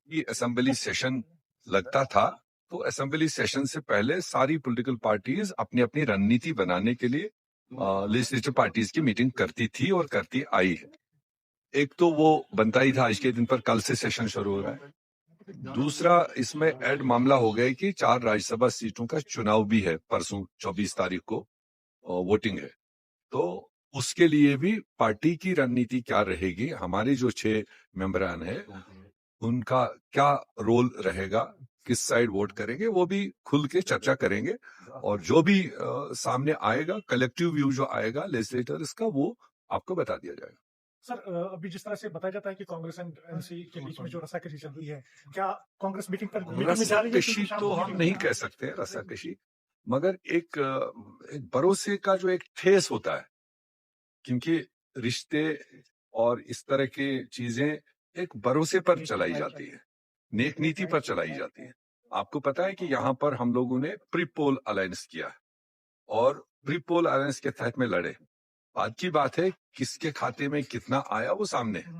कि assembly session लगता था, तो असेंबली सेशन से पहले सारी पॉलिटिकल पार्टीज अपनी अपनी रणनीति बनाने के लिए लेजिस्लेटिव पार्टीज की मीटिंग करती थी और करती आई है। एक तो वो बनता ही था आज के दिन पर, कल से सेशन शुरू हो रहा है। दूसरा इसमें ऐड मामला हो गया कि 4 राज्यसभा सीटों का चुनाव भी है, परसों 24 तारीख को वोटिंग है। तो उसके लिए भी पार्टी की रणनीति क्या रहेगी, हमारे जो 6 मेंबरान है उनका क्या रोल रहेगा, किस साइड वोट करेंगे, वो भी खुल के चर्चा करेंगे। और जो भी सामने आएगा, कलेक्टिव व्यू जो आएगा लेजिस्लेटर्स का, वो आपको बता दिया जाएगा। सर, अभी जिस तरह से बताया जाता है कि कांग्रेस एंड एनसी के बीच में जो रस्साकशी चल रही है, क्या कांग्रेस मीटिंग में जा रही है? रस्साकशी तो हम नहीं कह सकते रस्साकशी, मगर एक भरोसे का जो एक ठेस होता है, क्योंकि रिश्ते और इस तरह की चीजें एक भरोसे पर चलाई जाती है, नेक नीति पर चलाई जाती है। आपको पता है कि यहाँ पर हम लोगों ने प्री पोल अलायंस किया है और प्री पोल अलायंस के तहत में लड़े। बात की बात है किसके खाते में कितना आया वो सामने है,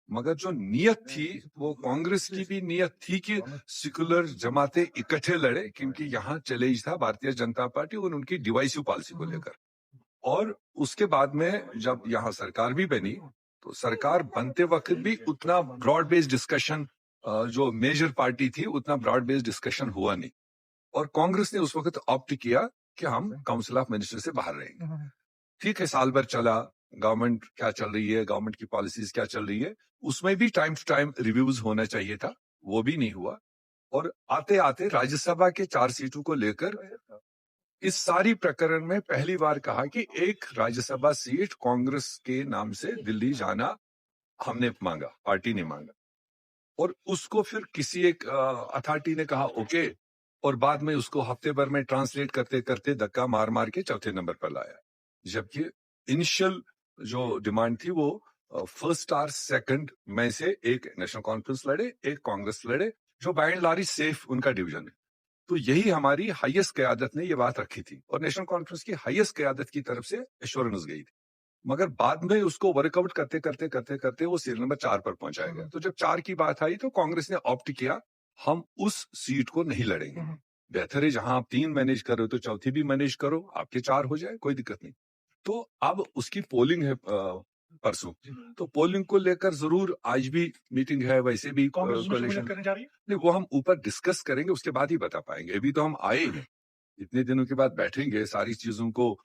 मगर जो नियत थी वो कांग्रेस की भी नियत थी कि सेक्युलर जमातें इकट्ठे लड़े, क्योंकि यहाँ चैलेंज था भारतीय जनता पार्टी और उनकी डिवाइसिव पॉलिसी को लेकर। और उसके बाद में जब यहाँ सरकार भी बनी, तो सरकार बनते वक्त भी उतना ब्रॉड बेस्ड डिस्कशन, जो मेजर पार्टी थी, उतना ब्रॉड बेस्ड डिस्कशन हुआ नहीं। और कांग्रेस ने उस वक्त ऑप्ट किया कि हम काउंसिल ऑफ मिनिस्टर से बाहर रहेंगे। ठीक है, साल भर चला, गवर्नमेंट क्या चल रही है, गवर्नमेंट की पॉलिसीज क्या चल रही है, उसमें भी टाइम टू टाइम रिव्यूज होना चाहिए था, वो भी नहीं हुआ। और आते आते राज्यसभा के 4 सीटों को लेकर इस सारी प्रकरण में पहली बार कहा कि एक राज्यसभा सीट कांग्रेस के नाम से दिल्ली जाना हमने मांगा, पार्टी ने मांगा। और उसको फिर किसी एक अथॉरिटी ने कहा ओके, और बाद में उसको हफ्ते भर में ट्रांसलेट करते करते धक्का मार मार के चौथे नंबर पर लाया। जबकि इनिशियल जो डिमांड थी वो फर्स्ट और सेकंड में से एक नेशनल कॉन्फ्रेंस लड़े, एक कांग्रेस लड़े, जो बाय एंड लार्ज सेफ उनका डिवीजन है। तो यही हमारी हाईएस्ट क़यादत ने ये बात रखी थी और नेशनल कॉन्फ्रेंस की हाईएस्ट क़यादत की तरफ से एश्योरेंस गई थी। मगर बाद में उसको वर्कआउट करते करते करते करते वो सीरियल नंबर 4 पर पहुंचाया गया। तो जब 4 की बात आई तो कांग्रेस ने ऑप्ट किया, हम उस सीट को नहीं लड़ेंगे। बेहतर है जहां आप 3 मैनेज कर रहे हो तो चौथी भी मैनेज करो, आपके 4 हो जाए, कोई दिक्कत नहीं। तो अब उसकी पोलिंग है परसों, तो पोलिंग को लेकर जरूर आज भी मीटिंग है, वैसे भी कोalition करने जा रही है? नहीं, वो हम ऊपर डिस्कस करेंगे, उसके बाद ही बता पाएंगे। अभी तो हम आए हैं, इतने दिनों के बाद बैठेंगे, सारी चीजों को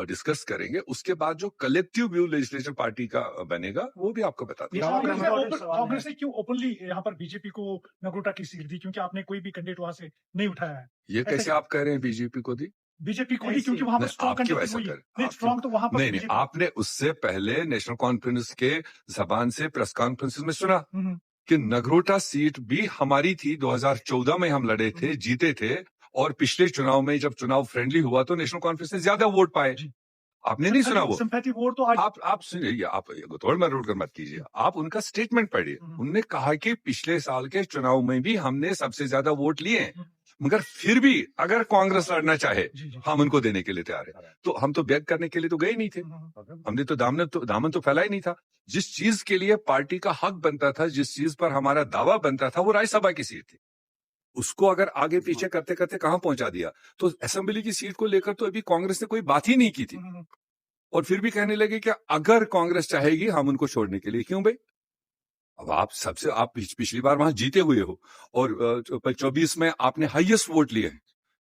डिस्कस करेंगे, उसके बाद जो कलेक्टिव व्यू लेजिस्लेटिव पार्टी का बनेगा वो भी आपको बता देंगे। कांग्रेस ने क्यों ओपनली यहाँ पर बीजेपी को नगरोटा की सीट दी, क्योंकि आपने कोई भी कैंडिडेट वहां से नहीं उठाया है? ये कैसे आप कह रहे हैं बीजेपी को दी? बीजेपी को दी क्योंकि वहां पर स्ट्रॉन्ग तो वहां पर नहीं, आपने उससे पहले नेशनल कॉन्फ्रेंस के जबान से प्रेस कॉन्फ्रेंस में सुना कि नगरोटा सीट भी हमारी थी, 2014 में हम लड़े थे, जीते थे, और पिछले चुनाव में जब चुनाव फ्रेंडली हुआ तो नेशनल कॉन्फ्रेंस ने ज्यादा वोट पाए। आपने नहीं सुना वो? सिंपैथी वोट तो आप सुनिए, आप थोड़ा मैं रोड कर मत कीजिए, आप उनका स्टेटमेंट पढ़िए। उन्होंने कहा कि पिछले साल के चुनाव में भी हमने सबसे ज्यादा वोट लिए हैं, मगर फिर भी अगर कांग्रेस लड़ना चाहे हम उनको देने के लिए तैयार है। तो हम तो बैक करने के लिए तो गए नहीं थे, हमने तो दामन तो फैला ही नहीं था। जिस चीज के लिए पार्टी का हक बनता था, जिस चीज पर हमारा दावा बनता था, वो राज्यसभा की सीट थी, उसको अगर आगे पीछे करते करते कहां पहुंचा दिया। तो असेंबली की सीट को लेकर तो अभी कांग्रेस ने कोई बात ही नहीं की थी, और फिर भी कहने लगे कि अगर कांग्रेस चाहेगी हम उनको छोड़ने के लिए। क्यों भाई? अब आप पिछली बार वहां जीते हुए हो और 24 में आपने हाईएस्ट वोट लिए हैं,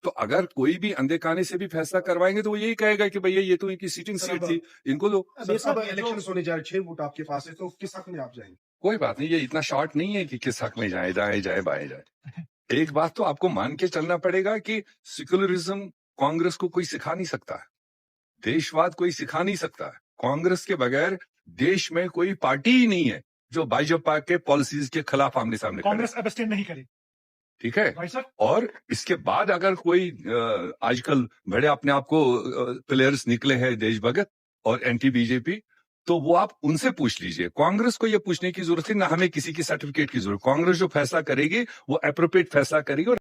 तो अगर कोई भी अंधे काने से भी फैसला करवाएंगे तो वो यही कहेगा कि भैया ये तो इनकी सीटिंग सीट थी, इनको दो। इलेक्शन होने जा रहे, 6 वोट आपके पास है, तो किस हक में आप जाएंगे? कोई बात नहीं, ये इतना शॉर्ट नहीं है कि किस हक में जाए, दाएं जाए बाएं जाए। एक बात तो आपको मान के चलना पड़ेगा कि सेक्युलरिज्म कांग्रेस को कोई सिखा नहीं सकता है, देशवाद कोई सिखा नहीं सकता है। कांग्रेस के बगैर देश में कोई पार्टी ही नहीं है जो भाजपा के पॉलिसीज के खिलाफ आमने सामने कांग्रेस अबस्टेन नहीं करे। ठीक है, और इसके बाद अगर कोई आजकल बड़े अपने आप को प्लेयर्स निकले हैं देशभगत और एंटी बीजेपी, तो वो आप उनसे पूछ लीजिए। कांग्रेस को ये पूछने की जरूरत है ना, हमें किसी की सर्टिफिकेट की जरूरत। कांग्रेस जो फैसला करेगी वो एप्रोप्रिएट फैसला करेगी। और